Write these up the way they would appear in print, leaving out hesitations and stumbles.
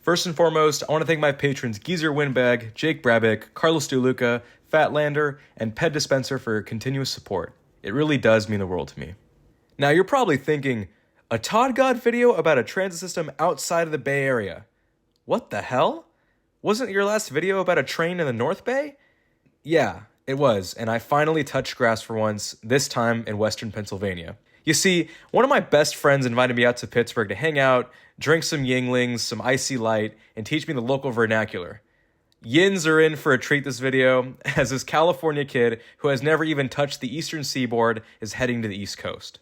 First and foremost, I want to thank my patrons Geezer Winbag, Jake Brabick, Carlos DeLuca, Fatlander, and Ped Dispenser for your continuous support. It really does mean the world to me. Now, you're probably thinking, a Todd God video about a transit system outside of the Bay Area. What the hell? Wasn't your last video about a train in the North Bay? Yeah, it was, and I finally touched grass for once, this time in Western Pennsylvania. You see, one of my best friends invited me out to Pittsburgh to hang out, drink some Yinglings, some icy light, and teach me the local vernacular. Yins are in for a treat this video, as this California kid who has never even touched the eastern seaboard is heading to the East Coast.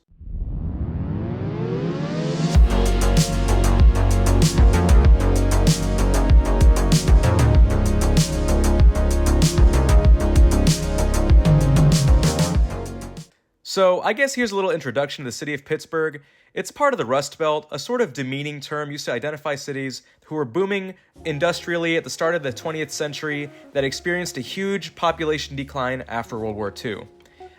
So I guess here's a little introduction to the city of Pittsburgh. It's part of the Rust Belt, a sort of demeaning term used to identify cities who were booming industrially at the start of the 20th century that experienced a huge population decline after World War II.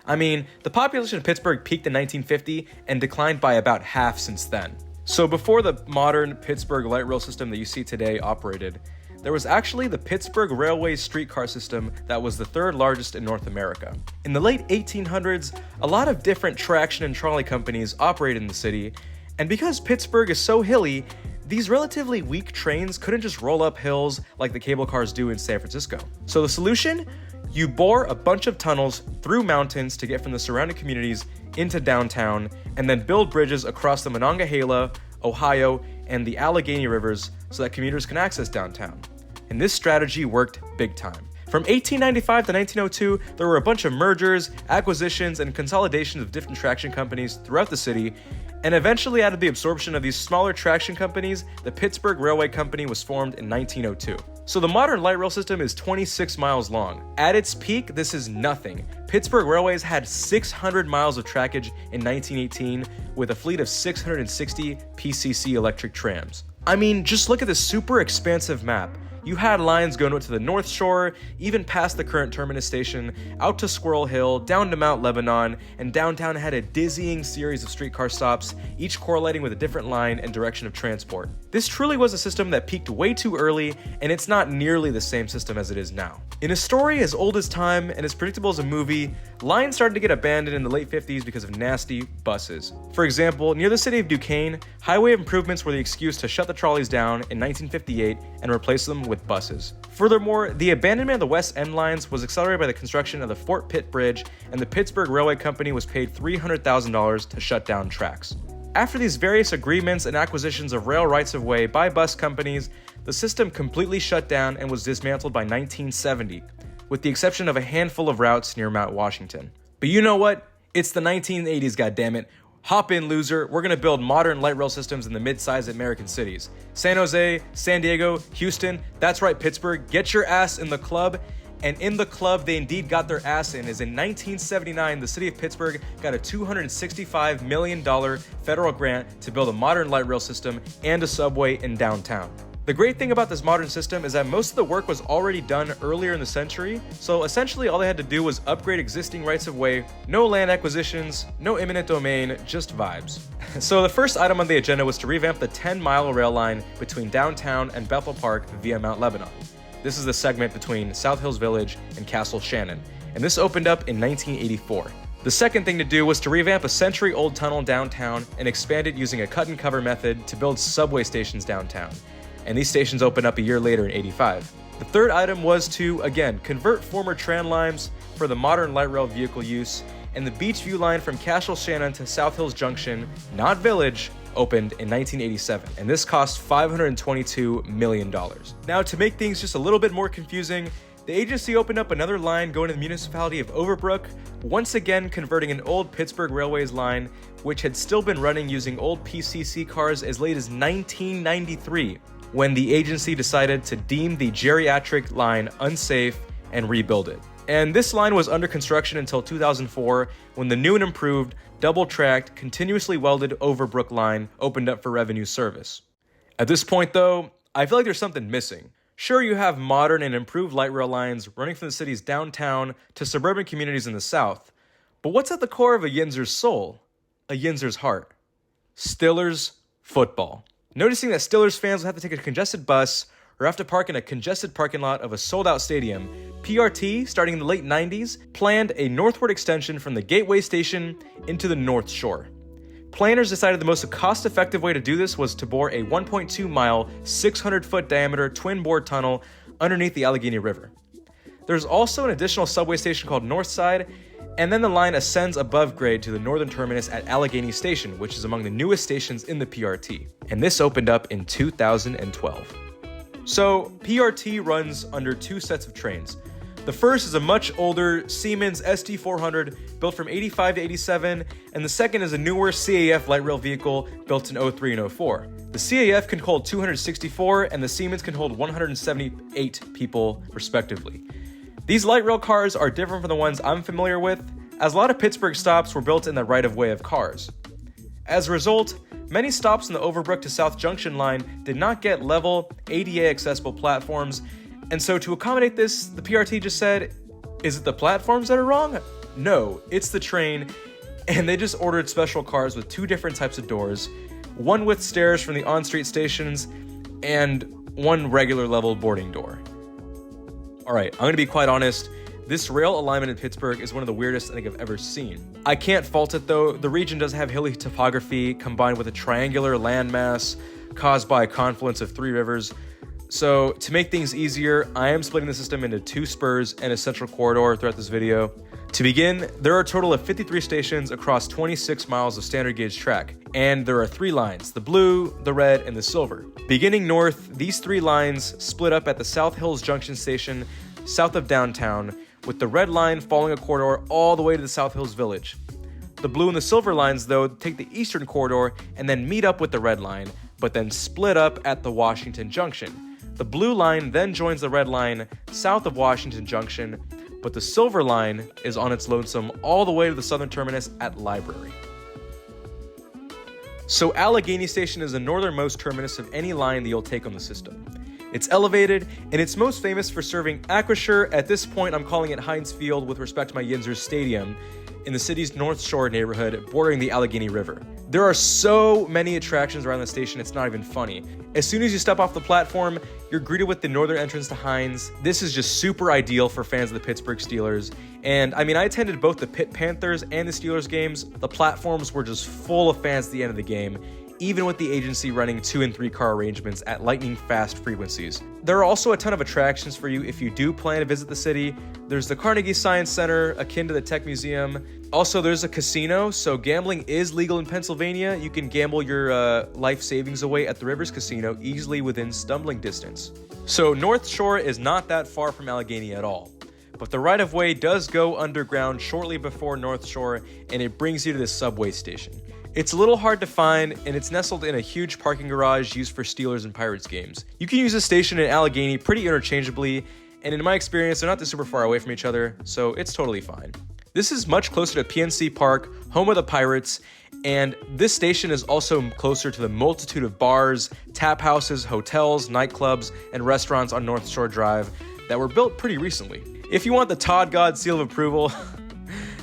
I mean, the population of Pittsburgh peaked in 1950 and declined by about half since then. So before the modern Pittsburgh light rail system that you see today operated, there was actually the Pittsburgh Railway streetcar system that was the third largest in North America. In the late 1800s, a lot of different traction and trolley companies operated in the city, and because Pittsburgh is so hilly, these relatively weak trains couldn't just roll up hills like the cable cars do in San Francisco. So the solution? You bore a bunch of tunnels through mountains to get from the surrounding communities into downtown, and then build bridges across the Monongahela, Ohio, and the Allegheny rivers so that commuters can access downtown. And this strategy worked big time. From 1895 to 1902, there were a bunch of mergers, acquisitions, and consolidations of different traction companies throughout the city, and eventually out of the absorption of these smaller traction companies, the Pittsburgh Railway Company was formed in 1902. So the modern light rail system is 26 miles long. At its peak, this is nothing. Pittsburgh Railways had 600 miles of trackage in 1918 with a fleet of 660 PCC electric trams. I mean, just look at this super expansive map. You had lines going to the North Shore, even past the current terminus station, out to Squirrel Hill, down to Mount Lebanon, and downtown had a dizzying series of streetcar stops, each correlating with a different line and direction of transport. This truly was a system that peaked way too early, and it's not nearly the same system as it is now. In a story as old as time and as predictable as a movie, lines started to get abandoned in the late 50s because of nasty buses. For example, near the city of Duquesne, highway improvements were the excuse to shut the trolleys down in 1958 and replace them with buses. Furthermore, the abandonment of the West End lines was accelerated by the construction of the Fort Pitt Bridge, and the Pittsburgh Railway Company was paid $300,000 to shut down tracks. After these various agreements and acquisitions of rail rights-of-way by bus companies, the system completely shut down and was dismantled by 1970, with the exception of a handful of routes near Mount Washington. But you know what? It's the 1980s, goddammit. Hop in, loser. We're gonna build modern light rail systems in the mid-sized American cities. San Jose, San Diego, Houston, that's right, Pittsburgh, get your ass in the club. And in the club they indeed got their ass in, is in 1979, the city of Pittsburgh got a $265 million federal grant to build a modern light rail system and a subway in downtown. The great thing about this modern system is that most of the work was already done earlier in the century, so essentially all they had to do was upgrade existing rights-of-way, no land acquisitions, no eminent domain, just vibes. So the first item on the agenda was to revamp the 10-mile rail line between downtown and Bethel Park via Mount Lebanon. This is the segment between South Hills Village and Castle Shannon, and this opened up in 1984. The second thing to do was to revamp a century-old tunnel downtown and expand it using a cut-and-cover method to build subway stations downtown. And these stations opened up a year later in 85. The third item was to, again, convert former tram lines for the modern light rail vehicle use, and the Beachview line from Castle Shannon to South Hills Junction, not Village, opened in 1987, and this cost $522 million. Now, to make things just a little bit more confusing, the agency opened up another line going to the municipality of Overbrook, once again converting an old Pittsburgh Railways line, which had still been running using old PCC cars as late as 1993, when the agency decided to deem the geriatric line unsafe and rebuild it. And this line was under construction until 2004, when the new and improved, double-tracked, continuously welded Overbrook line opened up for revenue service. At this point though, I feel like there's something missing. Sure, you have modern and improved light rail lines running from the city's downtown to suburban communities in the south, but what's at the core of a Yinzer's soul? A Yinzer's heart? Stiller's football. Noticing that Steelers fans will have to take a congested bus or have to park in a congested parking lot of a sold-out stadium, PRT, starting in the late 90s, planned a northward extension from the Gateway Station into the North Shore. Planners decided the most cost-effective way to do this was to bore a 1.2-mile, 600-foot diameter twin-bore tunnel underneath the Allegheny River. There's also an additional subway station called Northside, and then the line ascends above grade to the northern terminus at Allegheny Station, which is among the newest stations in the PRT. And this opened up in 2012. So, PRT runs under two sets of trains. The first is a much older Siemens ST400 built from 85 to 87, and the second is a newer CAF light rail vehicle built in 03 and 04. The CAF can hold 264 and the Siemens can hold 178 people, respectively. These light rail cars are different from the ones I'm familiar with, as a lot of Pittsburgh stops were built in the right-of-way of cars. As a result, many stops on the Overbrook to South Junction line did not get level, ADA-accessible platforms, and so to accommodate this, the PRT just said, is it the platforms that are wrong? No, it's the train, and they just ordered special cars with two different types of doors, one with stairs from the on-street stations, and one regular level boarding door. Alright, I'm gonna be quite honest, this rail alignment in Pittsburgh is one of the weirdest I think I've ever seen. I can't fault it though, the region does have hilly topography combined with a triangular landmass caused by a confluence of three rivers. So to make things easier, I am splitting the system into two spurs and a central corridor throughout this video. To begin, there are a total of 53 stations across 26 miles of standard gauge track, and there are three lines, the blue, the red, and the silver. Beginning north, these three lines split up at the South Hills Junction Station, south of downtown, with the red line following a corridor all the way to the South Hills Village. The blue and the silver lines, though, take the eastern corridor and then meet up with the red line, but then split up at the Washington Junction. The blue line then joins the red line south of Washington Junction, but the silver line is on its lonesome all the way to the southern terminus at Library. So Allegheny Station is the northernmost terminus of any line that you'll take on the system. It's elevated, and it's most famous for serving Acrisure. At this point, I'm calling it Heinz Field with respect to my Yinzers Stadium, in the city's North Shore neighborhood bordering the Allegheny River. There are so many attractions around the station, it's not even funny. As soon as you step off the platform, you're greeted with the northern entrance to Heinz. This is just super ideal for fans of the Pittsburgh Steelers. And I mean, I attended both the Pitt Panthers and the Steelers games. The platforms were just full of fans at the end of the game, even with the agency running 2 and 3 car arrangements at lightning fast frequencies. There are also a ton of attractions for you if you do plan to visit the city. There's the Carnegie Science Center, akin to the Tech Museum. Also, there's a casino, so gambling is legal in Pennsylvania. You can gamble your life savings away at the Rivers Casino easily within stumbling distance. So North Shore is not that far from Allegheny at all. But the right-of-way does go underground shortly before North Shore, and it brings you to this subway station. It's a little hard to find, and it's nestled in a huge parking garage used for Steelers and Pirates games. You can use this station in Allegheny pretty interchangeably, and in my experience, they're not super far away from each other, so it's totally fine. This is much closer to PNC Park, home of the Pirates, and this station is also closer to the multitude of bars, tap houses, hotels, nightclubs, and restaurants on North Shore Drive that were built pretty recently. If you want the Todd God seal of approval,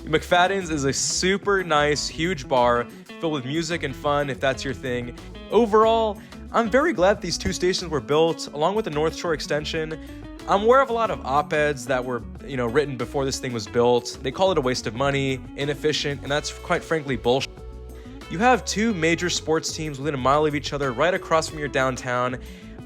McFadden's is a super nice, huge bar filled with music and fun if that's your thing. Overall, I'm very glad that these two stations were built along with the North Shore extension. I'm aware of a lot of op-eds that were, written before this thing was built. They call it a waste of money, inefficient, and that's quite frankly bullshit. You have two major sports teams within a mile of each other right across from your downtown,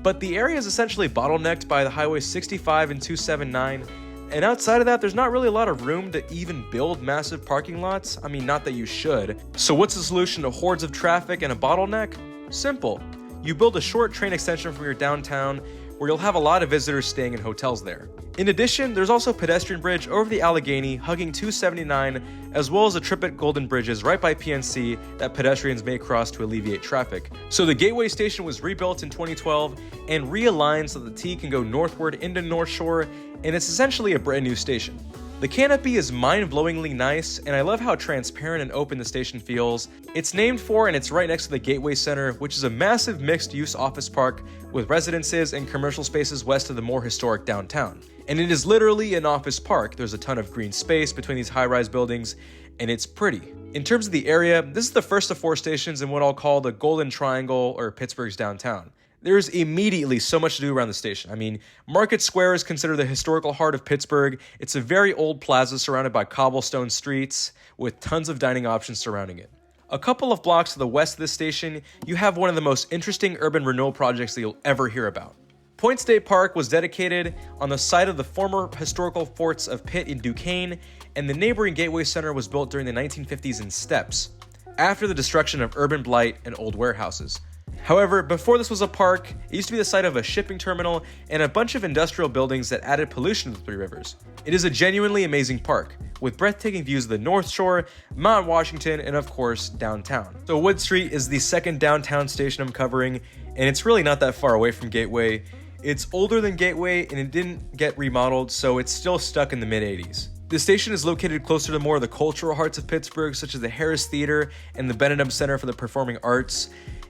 but the area is essentially bottlenecked by the Highway 65 and 279, and outside of that, there's not really a lot of room to even build massive parking lots. I mean, not that you should. So what's the solution to hordes of traffic and a bottleneck? Simple. You build a short train extension from your downtown where you'll have a lot of visitors staying in hotels there. In addition, there's also a pedestrian bridge over the Allegheny hugging 279, as well as the Trippett Golden Bridges right by PNC that pedestrians may cross to alleviate traffic. So the Gateway Station was rebuilt in 2012 and realigned so that the T can go northward into North Shore, and it's essentially a brand new station. The canopy is mind-blowingly nice, and I love how transparent and open the station feels. It's named for and it's right next to the Gateway Center, which is a massive mixed-use office park with residences and commercial spaces west of the more historic downtown. And it is literally an office park. There's a ton of green space between these high-rise buildings, and it's pretty. In terms of the area, this is the first of 4 stations in what I'll call the Golden Triangle or Pittsburgh's downtown. There's immediately so much to do around the station. I mean, Market Square is considered the historical heart of Pittsburgh. It's a very old plaza surrounded by cobblestone streets with tons of dining options surrounding it. A couple of blocks to the west of this station, you have one of the most interesting urban renewal projects that you'll ever hear about. Point State Park was dedicated on the site of the former historical forts of Pitt and Duquesne, and the neighboring Gateway Center was built during the 1950s in steps, after the destruction of urban blight and old warehouses. However, before this was a park, it used to be the site of a shipping terminal and a bunch of industrial buildings that added pollution to the Three Rivers. It is a genuinely amazing park, with breathtaking views of the North Shore, Mount Washington, and of course, downtown. So Wood Street is the second downtown station I'm covering, and it's really not that far away from Gateway. It's older than Gateway, and it didn't get remodeled, so it's still stuck in the mid-80s. The station is located closer to more of the cultural hearts of Pittsburgh, such as the Harris Theater and the Benedum Center for the Performing Arts.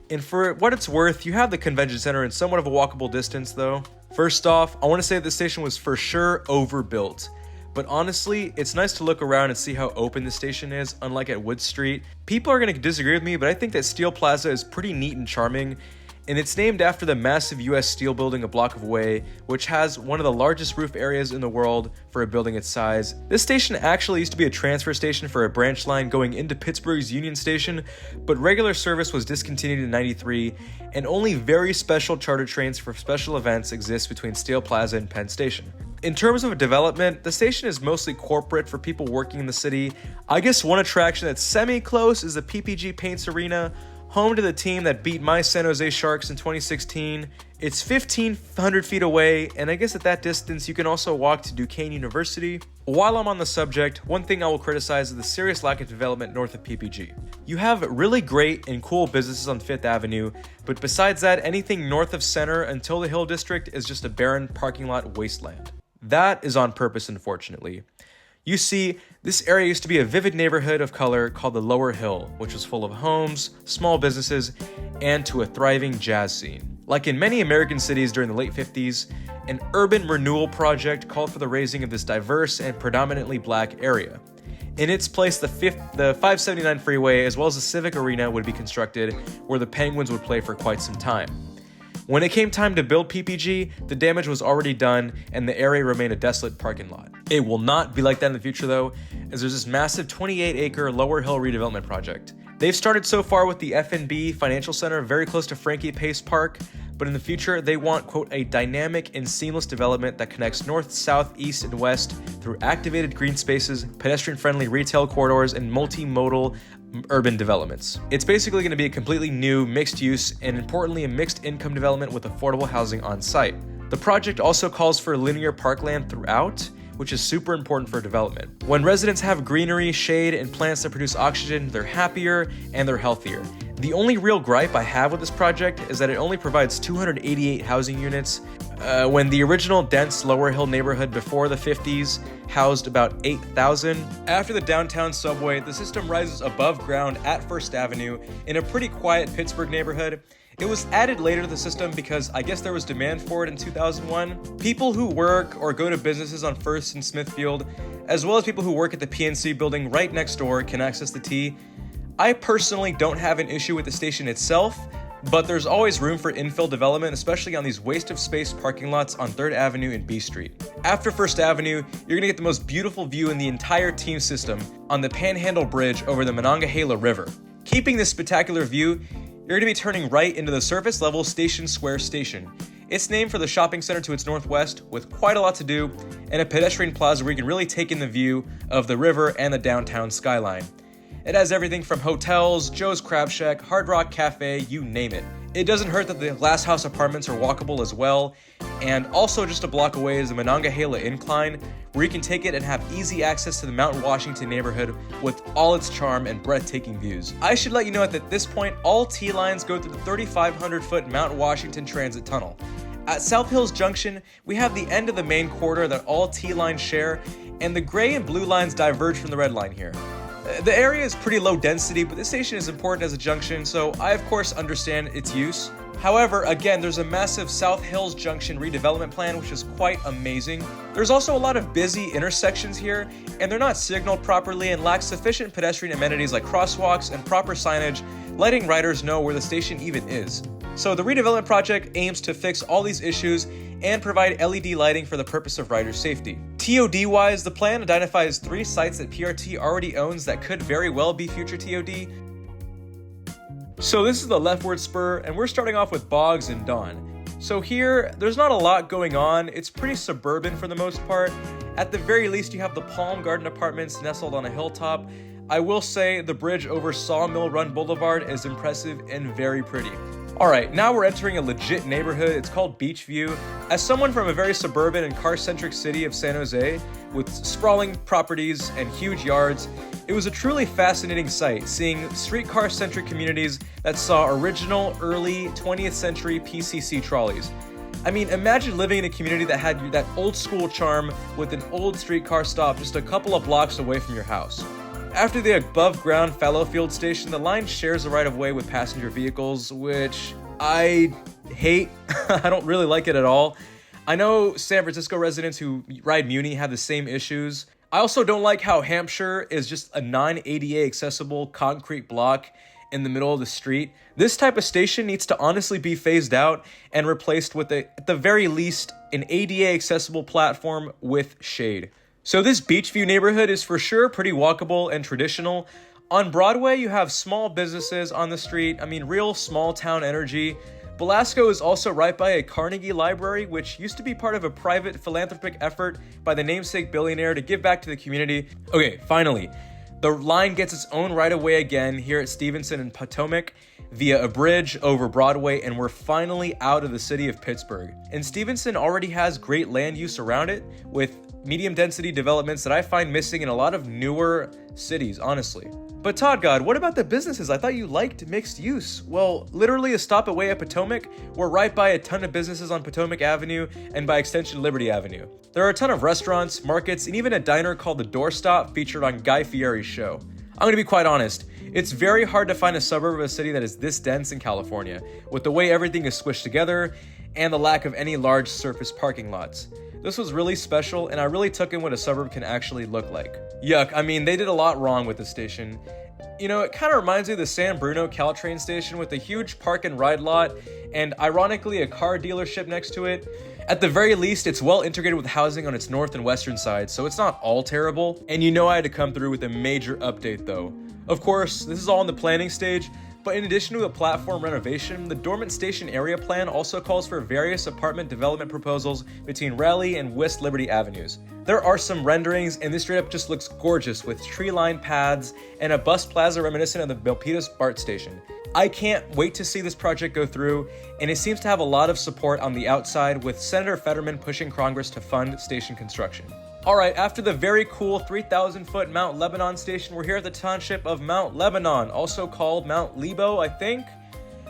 And for what it's worth, you have the convention center in somewhat of a walkable distance though. First off, I want to say that the station was for sure overbuilt. But honestly, it's nice to look around and see how open the station is, unlike at Wood Street. People are going to disagree with me, but I think that Steel Plaza is pretty neat and charming. And it's named after the massive US Steel building a block away, which has one of the largest roof areas in the world for a building its size. This station actually used to be a transfer station for a branch line going into Pittsburgh's Union Station, but regular service was discontinued in '93, and only very special charter trains for special events exist between Steel Plaza and Penn Station. In terms of development, the station is mostly corporate for people working in the city. I guess one attraction that's semi-close is the PPG Paints Arena, home to the team that beat my San Jose Sharks in 2016. It's 1,500 feet away, and I guess at that distance you can also walk to Duquesne University. While I'm on the subject, one thing I will criticize is the serious lack of development north of PPG. You have really great and cool businesses on 5th Avenue, but besides that, anything north of Center until the Hill District is just a barren parking lot wasteland. That is on purpose, unfortunately. You see, this area used to be a vivid neighborhood of color called the Lower Hill, which was full of homes, small businesses, and to a thriving jazz scene. Like in many American cities during the late 50s, an urban renewal project called for the raising of this diverse and predominantly black area. In its place, the 579 freeway as well as the Civic Arena would be constructed, where the Penguins would play for quite some time. When it came time to build PPG, the damage was already done and the area remained a desolate parking lot. It will not be like that in the future though, as there's this massive 28-acre Lower Hill redevelopment project. They've started so far with the F&B Financial Center very close to Frankie Pace Park, but in the future they want, quote, a dynamic and seamless development that connects north, south, east, and west through activated green spaces, pedestrian-friendly retail corridors, and multimodal urban developments. It's basically going to be a completely new mixed use and importantly a mixed income development with affordable housing on site. The project also calls for linear parkland throughout, which is super important for development. When residents have greenery, shade, and plants that produce oxygen, they're happier and they're healthier. The only real gripe I have with this project is that it only provides 288 housing units, when the original dense Lower Hill neighborhood before the 50s housed about 8,000. After the downtown subway, the system rises above ground at 1st Avenue in a pretty quiet Pittsburgh neighborhood. It was added later to the system because I guess there was demand for it in 2001. People who work or go to businesses on 1st and Smithfield, as well as people who work at the PNC building right next door, can access the T. I personally don't have an issue with the station itself, but there's always room for infill development, especially on these waste of space parking lots on 3rd Avenue and B Street. After 1st Avenue, you're gonna get the most beautiful view in the entire team system on the Panhandle Bridge over the Monongahela River. Keeping this spectacular view, you're gonna be turning right into the surface level Station Square Station. It's named for the shopping center to its northwest, with quite a lot to do, and a pedestrian plaza where you can really take in the view of the river and the downtown skyline. It has everything from hotels, Joe's Crab Shack, Hard Rock Cafe, you name it. It doesn't hurt that the Glass House apartments are walkable as well, and also just a block away is the Monongahela Incline, where you can take it and have easy access to the Mount Washington neighborhood with all its charm and breathtaking views. I should let you know that at this point, all T-lines go through the 3,500-foot Mount Washington Transit Tunnel. At South Hills Junction, we have the end of the main corridor that all T-lines share, and the gray and blue lines diverge from the red line here. The area is pretty low density, but this station is important as a junction, so I of course understand its use. However, again, there's a massive South Hills Junction redevelopment plan, which is quite amazing. There's also a lot of busy intersections here, and they're not signaled properly and lack sufficient pedestrian amenities like crosswalks and proper signage, letting riders know where the station even is. So the redevelopment project aims to fix all these issues and provide LED lighting for the purpose of rider safety. TOD-wise, the plan identifies 3 sites that PRT already owns that could very well be future TOD. So this is the leftward spur, and we're starting off with Boggs and Dawn. So here, there's not a lot going on. It's pretty suburban for the most part. At the very least, you have the Palm Garden Apartments nestled on a hilltop. I will say the bridge over Sawmill Run Boulevard is impressive and very pretty. Alright, now we're entering a legit neighborhood. It's called Beachview. As someone from a very suburban and car-centric city of San Jose, with sprawling properties and huge yards, it was a truly fascinating sight, seeing streetcar-centric communities that saw original, early 20th century PCC trolleys. I mean, imagine living in a community that had that old-school charm with an old streetcar stop just a couple of blocks away from your house. After the above-ground Fallowfield station, the line shares the right-of-way with passenger vehicles, which I hate. I don't really like it at all. I know San Francisco residents who ride Muni have the same issues. I also don't like how Hampshire is just a non-ADA accessible concrete block in the middle of the street. This type of station needs to honestly be phased out and replaced with, at the very least, an ADA accessible platform with shade. So this Beachview neighborhood is for sure pretty walkable and traditional. On Broadway, you have small businesses on the street. I mean, real small town energy. Belasco is also right by a Carnegie Library, which used to be part of a private philanthropic effort by the namesake billionaire to give back to the community. Okay, finally, the line gets its own right-of-way again here at Stevenson and Potomac via a bridge over Broadway, and we're finally out of the city of Pittsburgh. And Stevenson already has great land use around it, with medium-density developments that I find missing in a lot of newer cities, honestly. But Todd God, what about the businesses? I thought you liked mixed use. Well, literally a stop away at Potomac, we're right by a ton of businesses on Potomac Avenue and by extension Liberty Avenue. There are a ton of restaurants, markets, and even a diner called The Doorstop featured on Guy Fieri's show. I'm gonna be quite honest, it's very hard to find a suburb of a city that is this dense in California, with the way everything is squished together and the lack of any large surface parking lots. This was really special, and I really took in what a suburb can actually look like. Yuck, I mean, they did a lot wrong with the station. You know, it kind of reminds me of the San Bruno Caltrain station with a huge park and ride lot, and ironically a car dealership next to it. At the very least, it's well integrated with housing on its north and western side, so it's not all terrible. And you know I had to come through with a major update though. Of course, this is all in the planning stage, but in addition to a platform renovation, the dormant station area plan also calls for various apartment development proposals between Raleigh and West Liberty Avenues. There are some renderings, and this straight up just looks gorgeous with tree-lined paths and a bus plaza reminiscent of the Milpitas BART station. I can't wait to see this project go through, and it seems to have a lot of support on the outside, with Senator Fetterman pushing Congress to fund station construction. Alright, after the very cool 3,000-foot Mount Lebanon station, we're here at the township of Mount Lebanon, also called Mount Lebo, I think.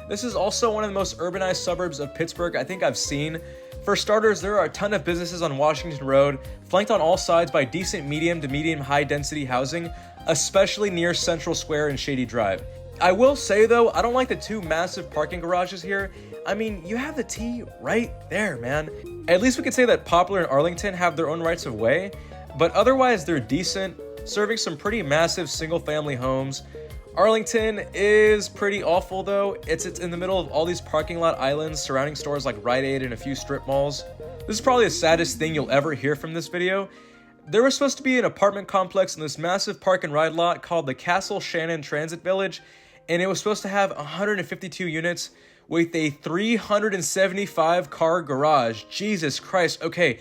This is also one of the most urbanized suburbs of Pittsburgh I think I've seen. For starters, there are a ton of businesses on Washington Road, flanked on all sides by decent medium to medium high density housing, especially near Central Square and Shady Drive. I will say though, I don't like the 2 massive parking garages here. I mean, you have the T right there, man. At least we could say that Poplar and Arlington have their own rights of way, but otherwise they're decent, serving some pretty massive single-family homes. Arlington is pretty awful though. It's in the middle of all these parking lot islands surrounding stores like Rite Aid and a few strip malls. This is probably the saddest thing you'll ever hear from this video. There was supposed to be an apartment complex in this massive park and ride lot called the Castle Shannon Transit Village, and it was supposed to have 152 units with a 375 car garage. Jesus Christ. Okay,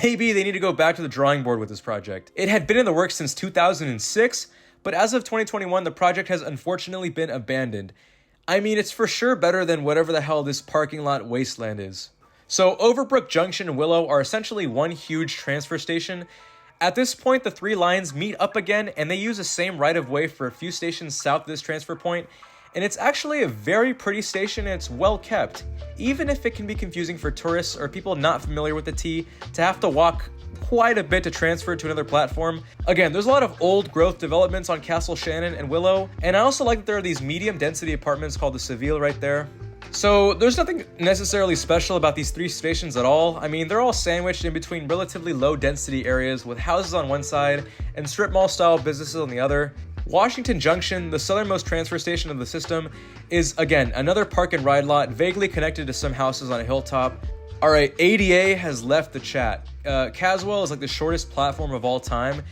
maybe they need to go back to the drawing board with this project. It had been in the works since 2006, but as of 2021, the project has unfortunately been abandoned. I mean, it's for sure better than whatever the hell this parking lot wasteland is. So Overbrook Junction and Willow are essentially one huge transfer station. At this point, the 3 lines meet up again, and they use the same right-of-way for a few stations south of this transfer point. And it's actually a very pretty station, and it's well kept, even if it can be confusing for tourists or people not familiar with the T to have to walk quite a bit to transfer to another platform. Again, there's a lot of old growth developments on Castle Shannon and Willow, and I also like that there are these medium density apartments called the Seville right there. So there's nothing necessarily special about these 3 stations at all. I mean, they're all sandwiched in between relatively low density areas with houses on one side and strip mall style businesses on the other. Washington Junction, the southernmost transfer station of the system, is again another park and ride lot vaguely connected to some houses on a hilltop. Alright, ADA has left the chat. Caswell is like the shortest platform of all time,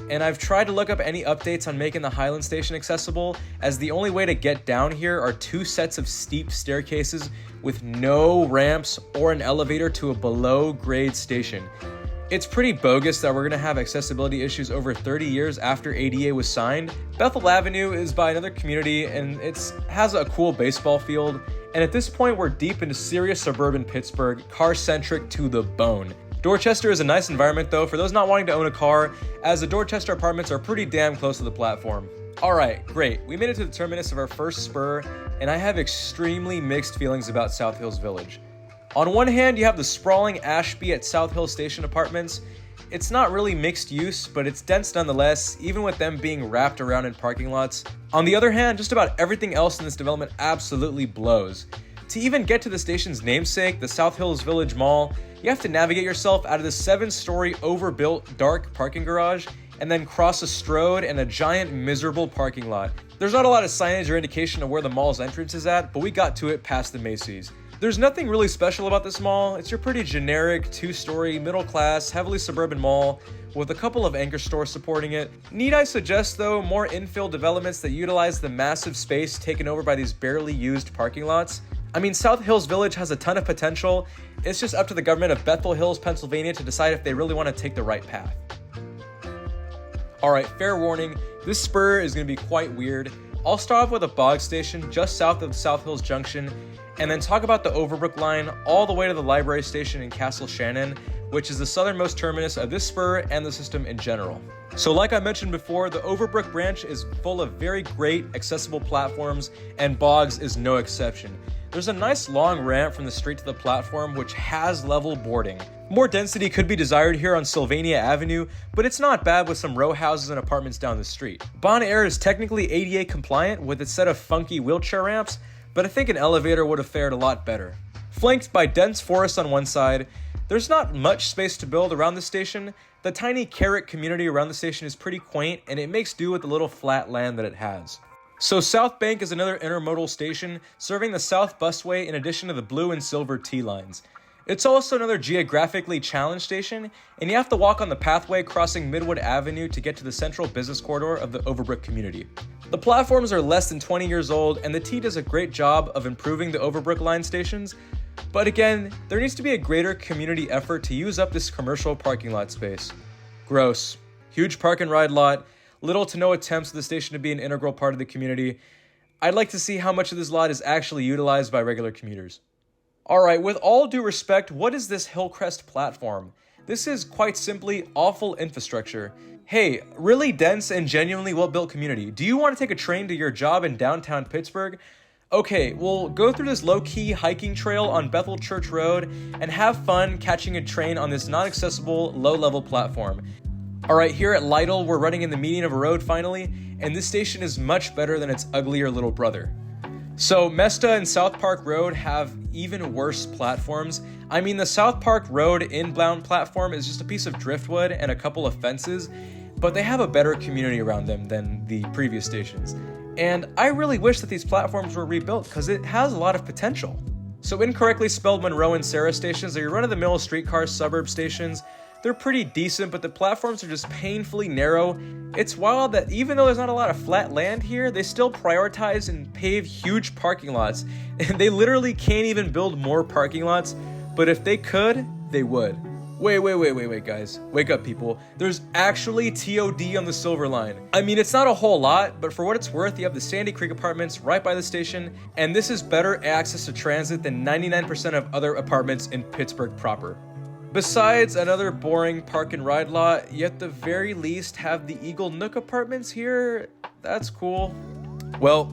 and I've tried to look up any updates on making the Highland Station accessible, as the only way to get down here are 2 sets of steep staircases with no ramps or an elevator to a below grade station. It's pretty bogus that we're going to have accessibility issues over 30 years after ADA was signed. Bethel Avenue is by another community and it has a cool baseball field. And at this point, we're deep into serious suburban Pittsburgh, car-centric to the bone. Dorchester is a nice environment though for those not wanting to own a car, as the Dorchester apartments are pretty damn close to the platform. Alright, great. We made it to the terminus of our first spur, and I have extremely mixed feelings about South Hills Village. On one hand, you have the sprawling Ashby at South Hill Station apartments. It's not really mixed use, but it's dense nonetheless, even with them being wrapped around in parking lots. On the other hand, just about everything else in this development absolutely blows. To even get to the station's namesake, the South Hills Village Mall, you have to navigate yourself out of the 7-story overbuilt dark parking garage and then cross a strode and a giant miserable parking lot. There's not a lot of signage or indication of where the mall's entrance is at, but we got to it past the Macy's. There's nothing really special about this mall. It's your pretty generic 2-story, middle-class, heavily suburban mall with a couple of anchor stores supporting it. Need I suggest, though, more infill developments that utilize the massive space taken over by these barely used parking lots? I mean, South Hills Village has a ton of potential. It's just up to the government of Bethel Hills, Pennsylvania to decide if they really want to take the right path. Alright, fair warning, this spur is going to be quite weird. I'll start off with a bog station just south of South Hills Junction, and then talk about the Overbrook line all the way to the library station in Castle Shannon, which is the southernmost terminus of this spur and the system in general. So like I mentioned before, the Overbrook branch is full of very great accessible platforms, and Boggs is no exception. There's a nice long ramp from the street to the platform which has level boarding. More density could be desired here on Sylvania Avenue, but it's not bad with some row houses and apartments down the street. Bon Air is technically ADA compliant with its set of funky wheelchair ramps, but I think an elevator would have fared a lot better. Flanked by dense forest on one side, there's not much space to build around the station. The tiny Carrick community around the station is pretty quaint, and it makes do with the little flat land that it has. So South Bank is another intermodal station, serving the South Busway in addition to the blue and silver T lines. It's also another geographically challenged station, and you have to walk on the pathway crossing Midwood Avenue to get to the central business corridor of the Overbrook community. The platforms are less than 20 years old, and the T does a great job of improving the Overbrook line stations, but again, there needs to be a greater community effort to use up this commercial parking lot space. Gross. Huge park and ride lot, little to no attempts for the station to be an integral part of the community. I'd like to see how much of this lot is actually utilized by regular commuters. Alright, with all due respect, what is this Hillcrest platform? This is quite simply awful infrastructure. Hey, really dense and genuinely well-built community. Do you want to take a train to your job in downtown Pittsburgh? Okay, well, go through this low-key hiking trail on Bethel Church Road and have fun catching a train on this non-accessible, low-level platform. Alright, here at Lytle, we're running in the median of a road finally, and this station is much better than its uglier little brother. So, Mesta and South Park Road have even worse platforms. I mean, the South Park Road inbound platform is just a piece of driftwood and a couple of fences, but they have a better community around them than the previous stations. And I really wish that these platforms were rebuilt because it has a lot of potential. So incorrectly spelled Monroe and Sarah stations are your run-of-the-mill streetcar suburb stations. They're pretty decent, but the platforms are just painfully narrow. It's wild that even though there's not a lot of flat land here, they still prioritize and pave huge parking lots. And they literally can't even build more parking lots, but if they could, they would. Wait, guys. Wake up, people. There's actually TOD on the Silver Line. I mean, it's not a whole lot, but for what it's worth, you have the Sandy Creek apartments right by the station, and this is better access to transit than 99% of other apartments in Pittsburgh proper. Besides another boring park and ride lot, you at the very least have the Eagle Nook apartments here. That's cool. Well,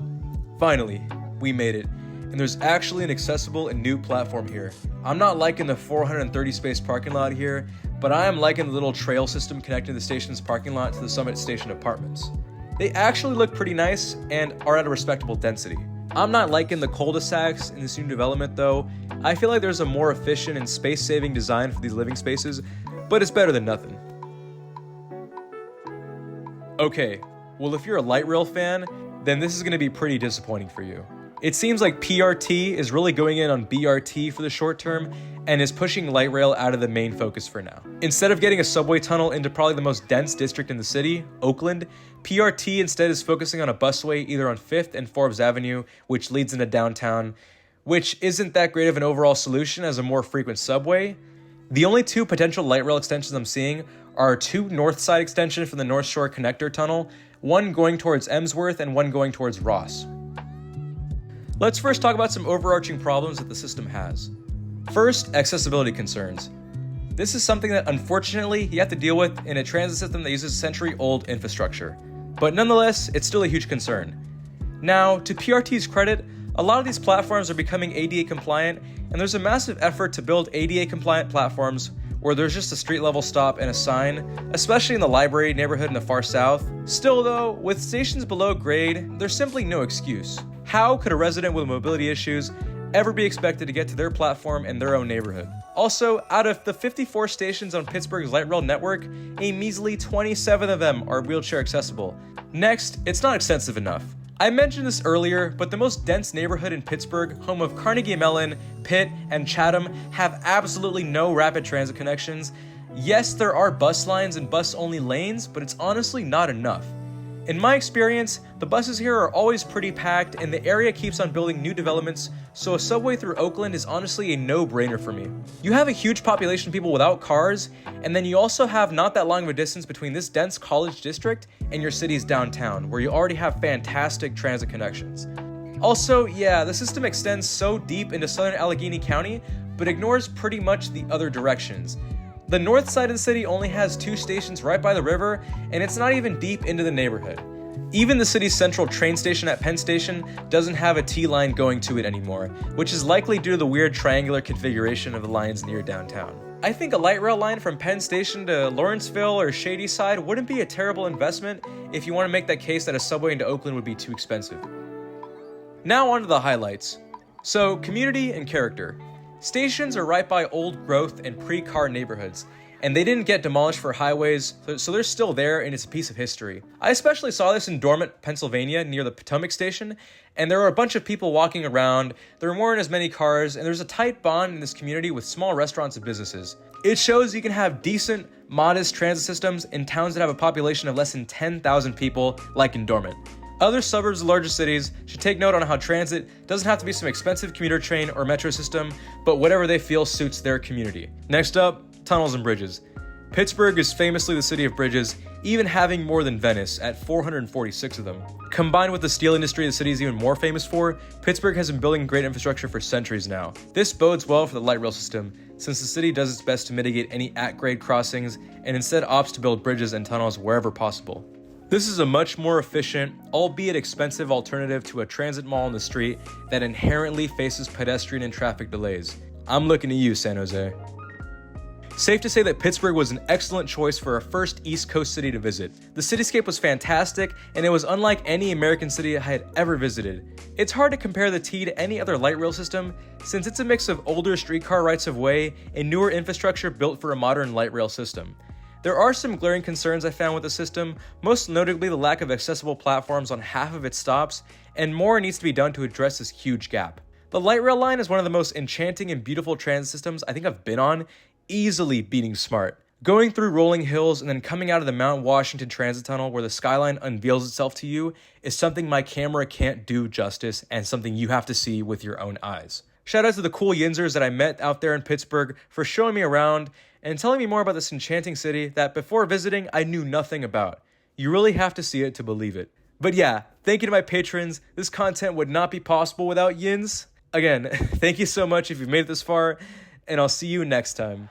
finally, we made it. And there's actually an accessible and new platform here. I'm not liking the 430 space parking lot here, but I am liking the little trail system connecting the station's parking lot to the Summit Station apartments. They actually look pretty nice and are at a respectable density. I'm not liking the cul-de-sacs in this new development though. I feel like there's a more efficient and space-saving design for these living spaces, but it's better than nothing. Okay, well if you're a light rail fan, then this is going to be pretty disappointing for you. It seems like PRT is really going in on BRT for the short term and is pushing light rail out of the main focus for now. Instead of getting a subway tunnel into probably the most dense district in the city, Oakland, PRT instead is focusing on a busway either on 5th and Forbes Avenue, which leads into downtown, which isn't that great of an overall solution as a more frequent subway. The only two potential light rail extensions I'm seeing are two north side extensions from the North Shore Connector Tunnel, one going towards Emsworth and one going towards Ross. Let's first talk about some overarching problems that the system has. First, accessibility concerns. This is something that unfortunately you have to deal with in a transit system that uses century-old infrastructure. But nonetheless, it's still a huge concern. Now, to PRT's credit, a lot of these platforms are becoming ADA compliant, and there's a massive effort to build ADA compliant platforms where there's just a street level stop and a sign, especially in the library neighborhood in the far south. Still though, with stations below grade, there's simply no excuse. How could a resident with mobility issues ever be expected to get to their platform in their own neighborhood? Also, out of the 54 stations on Pittsburgh's light rail network, a measly 27 of them are wheelchair accessible. Next, it's not extensive enough. I mentioned this earlier, but the most dense neighborhood in Pittsburgh, home of Carnegie Mellon, Pitt, and Chatham, have absolutely no rapid transit connections. Yes, there are bus lines and bus-only lanes, but it's honestly not enough. In my experience, the buses here are always pretty packed and the area keeps on building new developments, so a subway through Oakland is honestly a no-brainer for me. You have a huge population of people without cars, and then you also have not that long of a distance between this dense college district and your city's downtown, where you already have fantastic transit connections. Also, yeah, the system extends so deep into southern Allegheny County, but ignores pretty much the other directions. The north side of the city only has 2 stations right by the river, and it's not even deep into the neighborhood. Even the city's central train station at Penn Station doesn't have a T-line going to it anymore, which is likely due to the weird triangular configuration of the lines near downtown. I think a light rail line from Penn Station to Lawrenceville or Shadyside wouldn't be a terrible investment if you want to make that case that a subway into Oakland would be too expensive. Now on to the highlights. So, community and character. Stations are right by old growth and pre-car neighborhoods, and they didn't get demolished for highways, so they're still there and it's a piece of history. I especially saw this in Dormant, Pennsylvania, near the Potomac Station, and there were a bunch of people walking around, there weren't as many cars, and there's a tight bond in this community with small restaurants and businesses. It shows you can have decent, modest transit systems in towns that have a population of less than 10,000 people, like in Dormant. Other suburbs of larger cities should take note on how transit doesn't have to be some expensive commuter train or metro system, but whatever they feel suits their community. Next up, tunnels and bridges. Pittsburgh is famously the city of bridges, even having more than Venice at 446 of them. Combined with the steel industry the city is even more famous for, Pittsburgh has been building great infrastructure for centuries now. This bodes well for the light rail system, since the city does its best to mitigate any at-grade crossings and instead opts to build bridges and tunnels wherever possible. This is a much more efficient, albeit expensive alternative to a transit mall on the street that inherently faces pedestrian and traffic delays. I'm looking to you, San Jose. Safe to say that Pittsburgh was an excellent choice for a first East Coast city to visit. The cityscape was fantastic, and it was unlike any American city I had ever visited. It's hard to compare the T to any other light rail system, since it's a mix of older streetcar rights-of-way and newer infrastructure built for a modern light rail system. There are some glaring concerns I found with the system, most notably the lack of accessible platforms on half of its stops, and more needs to be done to address this huge gap. The light rail line is one of the most enchanting and beautiful transit systems I think I've been on, easily beating SMART. Going through rolling hills and then coming out of the Mount Washington Transit Tunnel where the skyline unveils itself to you is something my camera can't do justice and something you have to see with your own eyes. Shout out to the cool Yinzers that I met out there in Pittsburgh for showing me around and telling me more about this enchanting city that before visiting I knew nothing about. You really have to see it to believe it. But yeah, thank you to my patrons. This content would not be possible without Yins. Again, thank you so much if you've made it this far, and I'll see you next time.